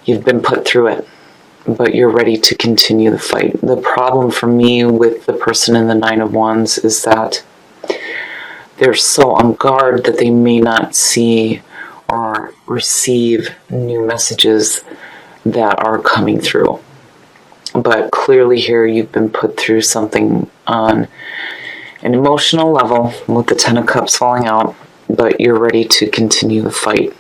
You've been put through it, but you're ready to continue the fight. The problem for me with the person in the Nine of Wands is that they're so on guard that they may not see or receive new messages that are coming through. But clearly here you've been put through something on an emotional level with the Ten of Cups falling out, but you're ready to continue the fight.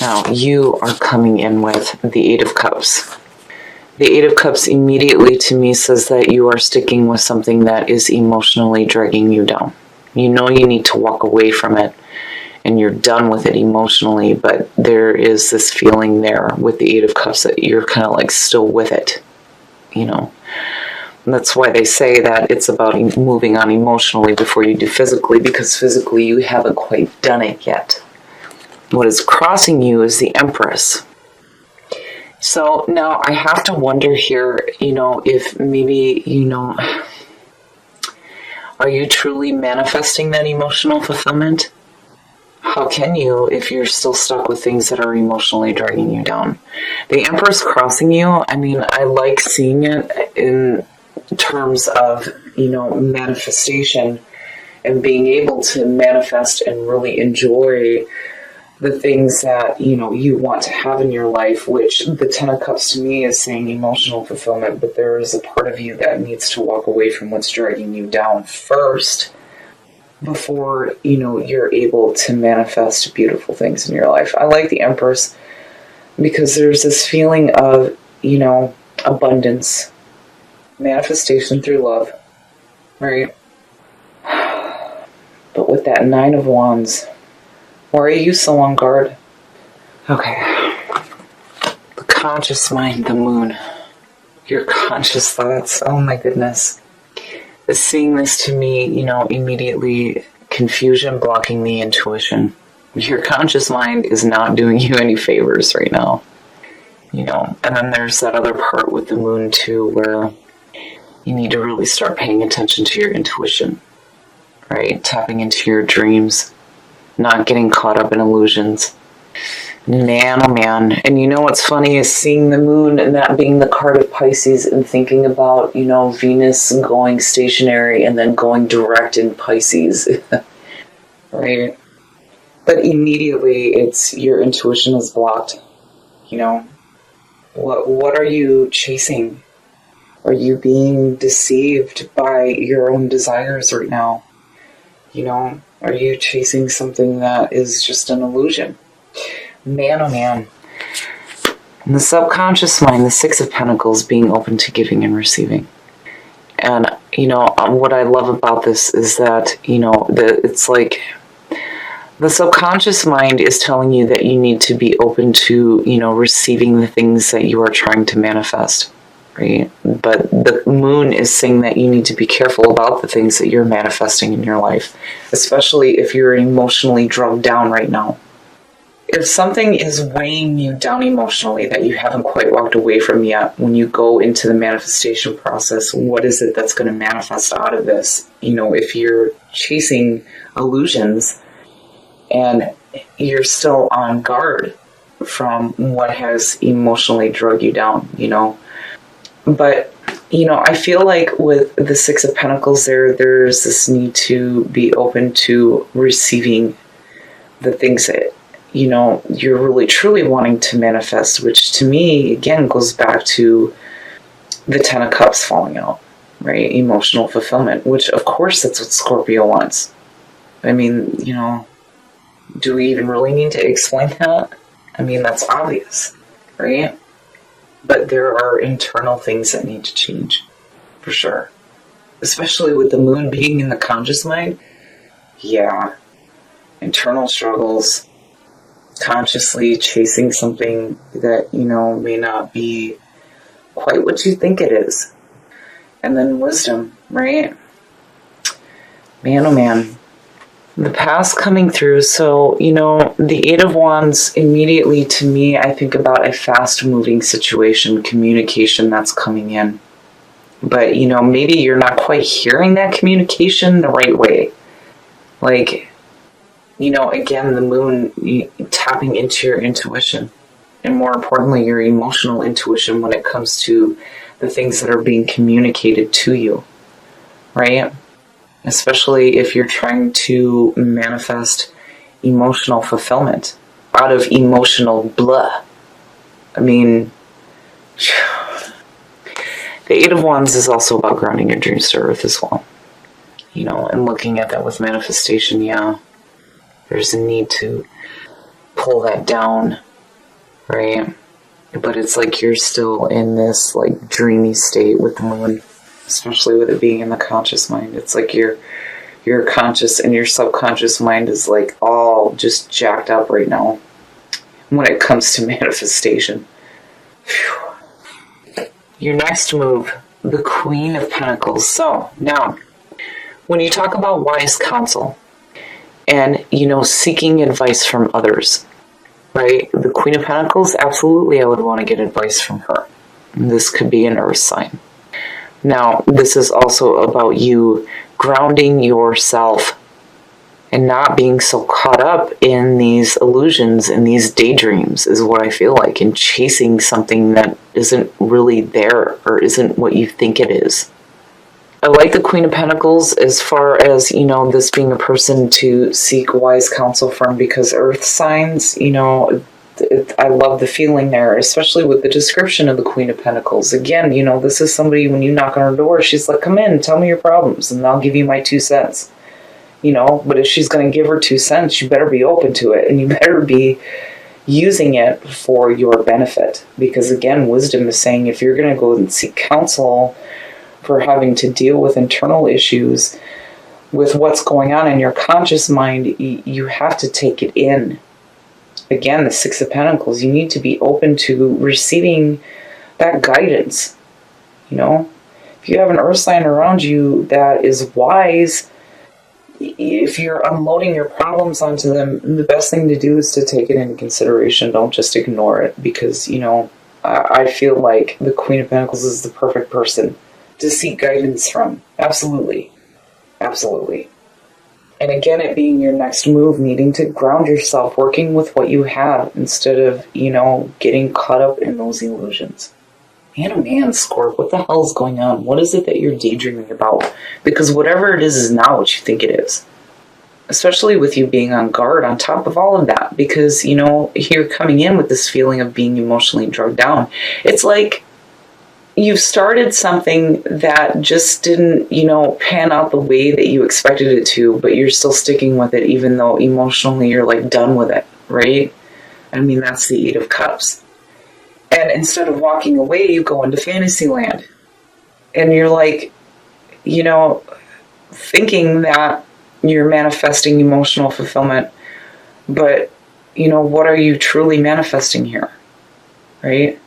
Now, you are coming in with the Eight of Cups. The Eight of Cups immediately to me says that you are sticking with something that is emotionally dragging you down. You know you need to walk away from it, and you're done with it emotionally, but there is this feeling there with the Eight of Cups that you're kind of like still with it, you know. And that's why they say that it's about moving on emotionally before you do physically, because physically you haven't quite done it yet. What is crossing you is the Empress. So now I have to wonder here, you know, if maybe, you know, are you truly manifesting that emotional fulfillment? How can you if you're still stuck with things that are emotionally dragging you down? The Empress crossing you, I mean, I like seeing it in terms of, you know, manifestation and being able to manifest and really enjoy the things that, you know, you want to have in your life, which the Ten of Cups to me is saying emotional fulfillment, but there is a part of you that needs to walk away from what's dragging you down first before, you know, you're able to manifest beautiful things in your life. I like the Empress because there's this feeling of, you know, abundance, manifestation through love, right? But with that Nine of Wands, why are you so on guard? Okay. The conscious mind, the moon. Your conscious thoughts. Oh my goodness. Seeing this to me, you know, immediately confusion blocking the intuition. Your conscious mind is not doing you any favors right now. You know, and then there's that other part with the moon too, where you need to really start paying attention to your intuition, right? Tapping into your dreams. Not getting caught up in illusions. Man, oh man. And you know what's funny is seeing the moon and that being the card of Pisces and thinking about, you know, Venus going stationary and then going direct in Pisces. Right? But immediately it's your intuition is blocked. You know? What are you chasing? Are you being deceived by your own desires right now? You know? Are you chasing something that is just an illusion? Man, oh man. In the subconscious mind, the Six of Pentacles being open to giving and receiving. And, you know, what I love about this is that, you know, it's like the subconscious mind is telling you that you need to be open to, you know, receiving the things that you are trying to manifest. Right? But the moon is saying that you need to be careful about the things that you're manifesting in your life, especially if you're emotionally drugged down right now. If something is weighing you down emotionally that you haven't quite walked away from yet, when you go into the manifestation process, what is it that's going to manifest out of this? You know, if you're chasing illusions and you're still on guard from what has emotionally drugged you down, you know. But, you know, I feel like with the Six of Pentacles there's this need to be open to receiving the things that, you know, you're really truly wanting to manifest, which to me, again, goes back to the Ten of Cups falling out, right? Emotional fulfillment, which, of course, that's what Scorpio wants. I mean, you know, do we even really need to explain that? I mean, that's obvious, right? But there are internal things that need to change, for sure. Especially with the moon being in the conscious mind. Yeah. Internal struggles. Consciously chasing something that, you know, may not be quite what you think it is. And then wisdom, right? Man, oh man. The past coming through. So, you know, the Eight of Wands, immediately to me, I think about a fast-moving situation, communication that's coming in. But, you know, maybe you're not quite hearing that communication the right way. Like, you know, again, the moon tapping into your intuition. and more importantly, your emotional intuition when it comes to the things that are being communicated to you, right? Especially if you're trying to manifest emotional fulfillment out of emotional blah. I mean, the Eight of Wands is also about grounding your dreams to earth as well. You know, and looking at that with manifestation, yeah, there's a need to pull that down, right? But it's like you're still in this like dreamy state with the moon, especially with it being in the conscious mind. It's like your conscious and your subconscious mind is like all just jacked up right now when it comes to manifestation. Whew. Your next move, the Queen of Pentacles. So now, when you talk about wise counsel and, you know, seeking advice from others, right? The Queen of Pentacles, absolutely I would want to get advice from her. This could be an earth sign. Now, this is also about you grounding yourself and not being so caught up in these illusions and these daydreams is what I feel like, and chasing something that isn't really there or isn't what you think it is. I like the Queen of Pentacles as far as, you know, this being a person to seek wise counsel from, because earth signs, you know, I love the feeling there, especially with the description of the Queen of Pentacles. Again, you know, this is somebody, when you knock on her door, she's like, come in, tell me your problems, and I'll give you my 2 cents. You know, but if she's going to give her 2 cents, you better be open to it, and you better be using it for your benefit. Because again, wisdom is saying if you're going to go and seek counsel for having to deal with internal issues, with what's going on in your conscious mind, you have to take it in. Again, the Six of Pentacles, you need to be open to receiving that guidance. You know, if you have an earth sign around you that is wise, if you're unloading your problems onto them, the best thing to do is to take it into consideration. Don't just ignore it, because, you know, I feel like the Queen of Pentacles is the perfect person to seek guidance from. Absolutely. Absolutely. And again, it being your next move, needing to ground yourself, working with what you have instead of, you know, getting caught up in those illusions. Man, oh man, Scorp, what the hell is going on? What is it that you're daydreaming about? Because whatever it is not what you think it is. Especially with you being on guard on top of all of that. Because, you know, you're coming in with this feeling of being emotionally drugged down. It's like you've started something that just didn't, you know, pan out the way that you expected it to, but you're still sticking with it even though emotionally you're like done with it, right? I mean, that's the Eight of Cups. And instead of walking away, you go into fantasy land. And you're like, you know, thinking that you're manifesting emotional fulfillment. But, you know, what are you truly manifesting here? Right?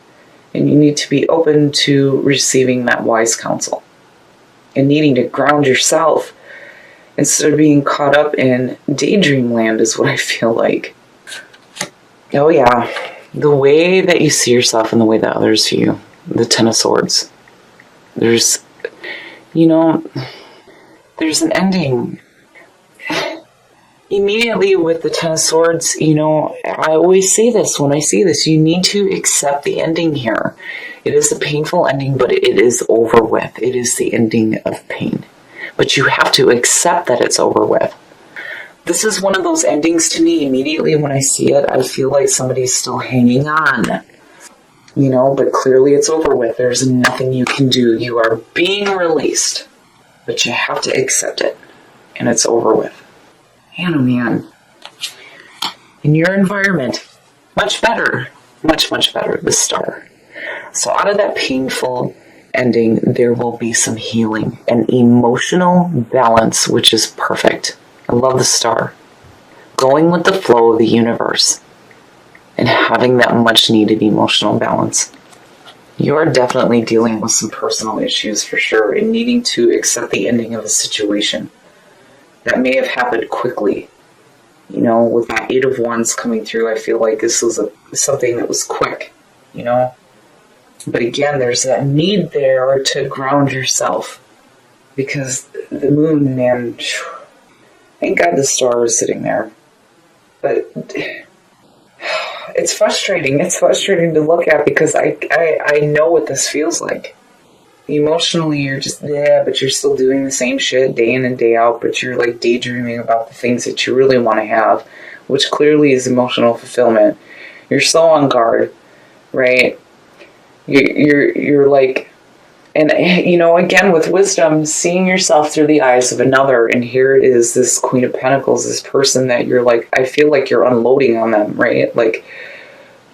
And you need to be open to receiving that wise counsel. And needing to ground yourself instead of being caught up in daydream land is what I feel like. Oh, yeah. The way that you see yourself and the way that others see you. The Ten of Swords. There's, you know, there's an ending. Immediately with the Ten of Swords, you know, I always say this when I see this. You need to accept the ending here. It is a painful ending, but it is over with. It is the ending of pain. But you have to accept that it's over with. This is one of those endings to me. Immediately when I see it, I feel like somebody's still hanging on. You know, but clearly it's over with. There's nothing you can do. You are being released. But you have to accept it. And it's over with. Man, oh man. In your environment, much better. Much, much better. The Star. So out of that painful ending, there will be some healing. An emotional balance, which is perfect. I love the Star. Going with the flow of the universe and having that much needed emotional balance. You're definitely dealing with some personal issues for sure and needing to accept the ending of a situation that may have happened quickly. You know, with my Eight of Wands coming through, I feel like this was something that was quick, you know. But again, there's that need there to ground yourself because the moon, man, thank God the Star is sitting there. But it's frustrating. It's frustrating to look at because I know what this feels like. Emotionally, you're just, yeah, but you're still doing the same shit day in and day out, but you're like daydreaming about the things that you really want to have, which clearly is emotional fulfillment. You're so on guard, right? You're like, and you know, again, with wisdom, seeing yourself through the eyes of another, and here it is, this Queen of Pentacles, this person that you're like, I feel like you're unloading on them, right? Like,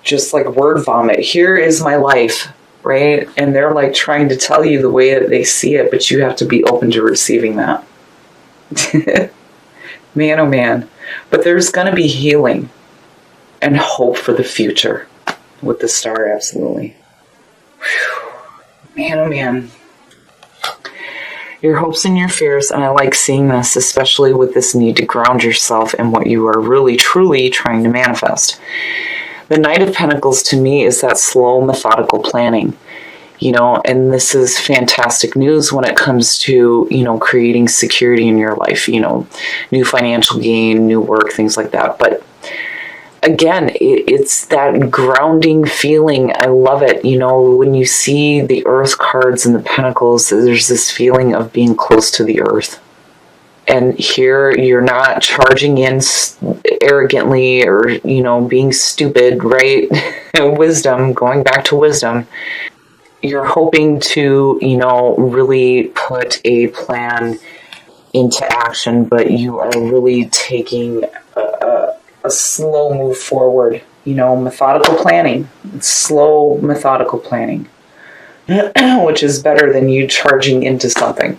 just like word vomit. Here is my life, right? And they're like trying to tell you the way that they see it, but you have to be open to receiving that. Man, oh man. But there's going to be healing and hope for the future with the star, absolutely. Whew. Man, oh man. Your hopes and your fears, and I like seeing this, especially with this need to ground yourself in what you are really, truly trying to manifest. The Knight of Pentacles to me is that slow, methodical planning, you know, and this is fantastic news when it comes to, you know, creating security in your life, you know, new financial gain, new work, things like that. But again, it's that grounding feeling. I love it. You know, when you see the Earth cards and the Pentacles, there's this feeling of being close to the Earth. And here you're not charging in arrogantly or, you know, being stupid, right? Wisdom, going back to wisdom. You're hoping to, you know, really put a plan into action, but you are really taking a slow move forward. You know, methodical planning. It's slow, methodical planning. Which is better than you charging into something.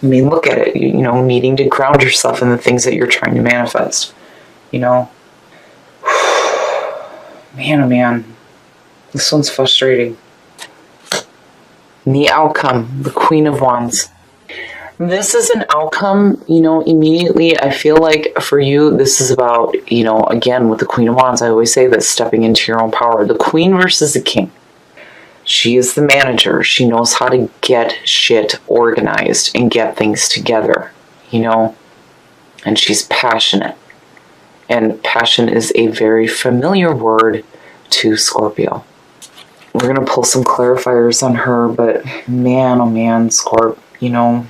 I mean, look at it, you know, needing to ground yourself in the things that you're trying to manifest, you know. Man, oh man, this one's frustrating. And the outcome, the Queen of Wands. This is an outcome, you know, immediately. I feel like for you, this is about, you know, again, with the Queen of Wands, I always say that stepping into your own power. The Queen versus the King. She is the manager. She knows how to get shit organized and get things together, you know, and she's passionate. And passion is a very familiar word to Scorpio. We're going to pull some clarifiers on her, but man, oh man, Scorp, you know,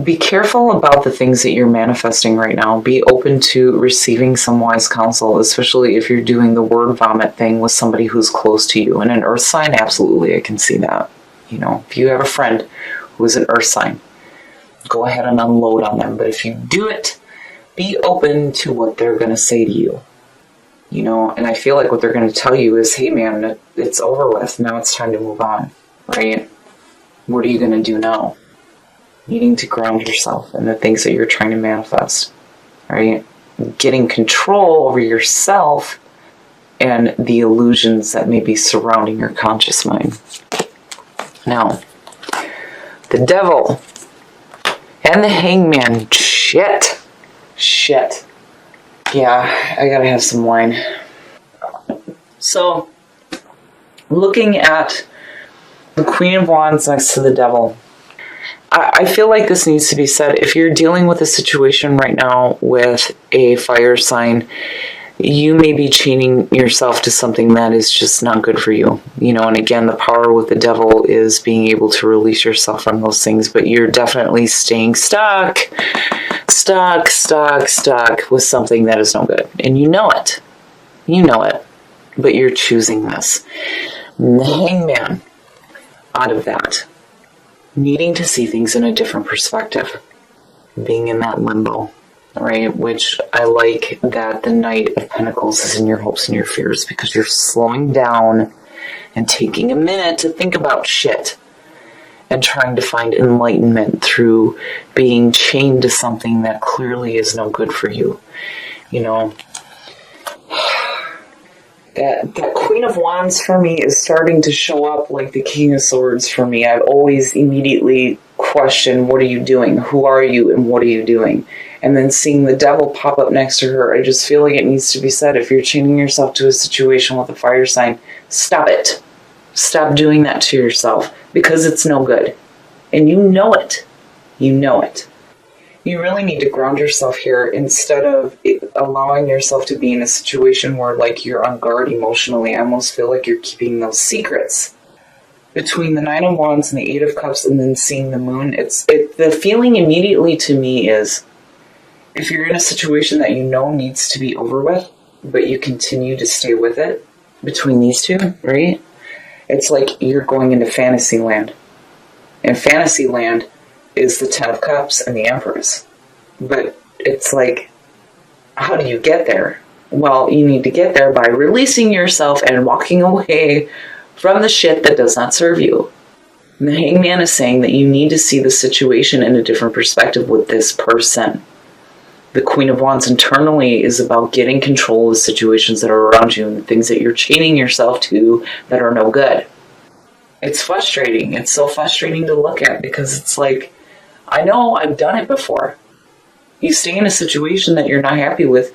be careful about the things that you're manifesting right now. Be open to receiving some wise counsel, especially if you're doing the word vomit thing with somebody who's close to you. And an earth sign, absolutely, I can see that. You know, if you have a friend who is an earth sign, go ahead and unload on them. But if you do it, be open to what they're going to say to you. You know, and I feel like what they're going to tell you is, hey man, it's over with. Now it's time to move on, right? What are you going to do now? Needing to ground yourself in the things that you're trying to manifest, right? Getting control over yourself and the illusions that may be surrounding your conscious mind. Now, the Devil and the Hangman. Shit. Yeah, I gotta have some wine. So, looking at the Queen of Wands next to the Devil, I feel like this needs to be said. If you're dealing with a situation right now with a fire sign, you may be chaining yourself to something that is just not good for you. You know, and again, the power with the Devil is being able to release yourself from those things, but you're definitely staying stuck with something that is no good. And you know it. But you're choosing this. And the Hangman, out of that, needing to see things in a different perspective, being in that limbo, right? Which I like that the Knight of Pentacles is in your hopes and your fears, because you're slowing down and taking a minute to think about shit and trying to find enlightenment through being chained to something that clearly is no good for you. You know, that Queen of Wands for me is starting to show up like the King of Swords for me. I've always immediately questioned, what are you doing? Who are you and what are you doing? And then seeing the Devil pop up next to her, I just feel like it needs to be said. If you're chaining yourself to a situation with a fire sign, stop it. Stop doing that to yourself, because it's no good. And you know it. You know it. You really need to ground yourself here instead of allowing yourself to be in a situation where like you're on guard emotionally. I almost feel like you're keeping those secrets. Between the Nine of Wands and the Eight of Cups and then seeing the moon, the feeling immediately to me is if you're in a situation that you know needs to be over with, but you continue to stay with it between these two, right? It's like you're going into fantasy land. And fantasy land is the Ten of Cups and the Empress. But it's like, how do you get there? Well, you need to get there by releasing yourself and walking away from the shit that does not serve you. And the Hangman is saying that you need to see the situation in a different perspective with this person. The Queen of Wands internally is about getting control of the situations that are around you and the things that you're chaining yourself to that are no good. It's frustrating. It's so frustrating to look at because it's like, I know I've done it before. You stay in a situation that you're not happy with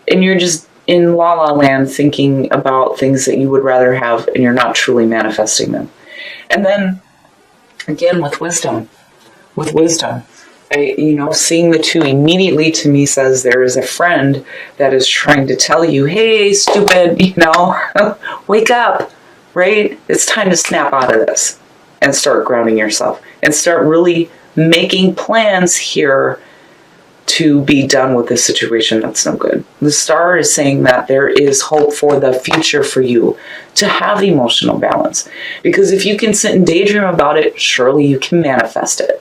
and you're just in la la land thinking about things that you would rather have and you're not truly manifesting them. And then again with wisdom, seeing the two immediately to me says there is a friend that is trying to tell you, hey, stupid, wake up, right? It's time to snap out of this and start grounding yourself and start really making plans here to be done with this situation that's no good. The star is saying that there is hope for the future for you to have emotional balance. Because if you can sit and daydream about it, surely you can manifest it.